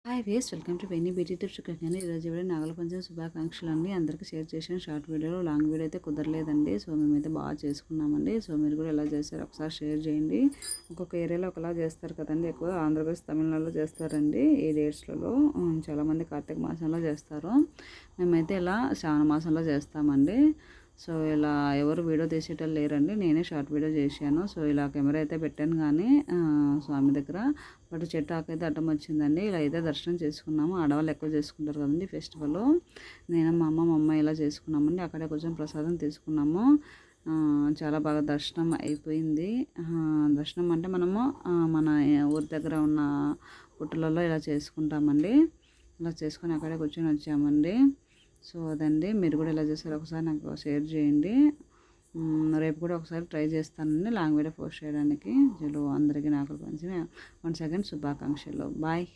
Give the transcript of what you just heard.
Hi వేస్ welcome to penny beauty tips. కానీ ఈరోజు కూడా నాగల పంచమి శుభాకాంక్షలు అండి. అందరికీ షేర్ చేసిన షార్ట్ వీడియోలో లాంగ్ వీడియో అయితే కుదరలేదండి. సో మేమైతే బాగా చేసుకున్నామండి. సో మీరు కూడా ఎలా చేస్తారు ఒకసారి షేర్ చేయండి. ఒక్కొక్క ఏరియాలో ఒకలా చేస్తారు కదండి. ఎక్కువ ఆంధ్రప్రదేశ్ తమిళనాడులో చేస్తారండి ఈ డేట్స్లలో. చాలామంది కార్తీక మాసంలో చేస్తారు. మేమైతే ఇలా శ్రావణ మాసంలో చేస్తామండి. సో ఇలా ఎవరు వీడియో తీసేటోళ్ళు లేరండి, నేనే షార్ట్ వీడియో చేశాను. సో ఇలా కెమెరా అయితే పెట్టాను కానీ స్వామి దగ్గర బట్ చెట్టు ఆకైతే అడ్డం వచ్చిందండి. ఇలా అయితే దర్శనం చేసుకున్నాము. ఆడవాళ్ళు ఎక్కువ చేసుకుంటారు కదండి ఫెస్టివల్. నేను మా అమ్మ ఇలా చేసుకున్నామండి. అక్కడే కొంచెం ప్రసాదం తీసుకున్నాము. చాలా బాగా దర్శనం అయిపోయింది. దర్శనం అంటే మనము మన ఊరి దగ్గర ఉన్న పుట్టలలో ఇలా చేసుకుంటామండి. ఇలా చేసుకొని అక్కడే కూర్చొని వచ్చామండి. సో అదండి, మీరు కూడా ఎలా చేస్తారో ఒకసారి నాకు షేర్ చేయండి. రేపు కూడా ఒకసారి ట్రై చేస్తానండి లాంగ్ వీడియో పోస్ట్ చేయడానికి. చలో అందరికీ నాకు కొంచెం 1 సెకండ్ శుభాకాంక్షలు. బాయ్.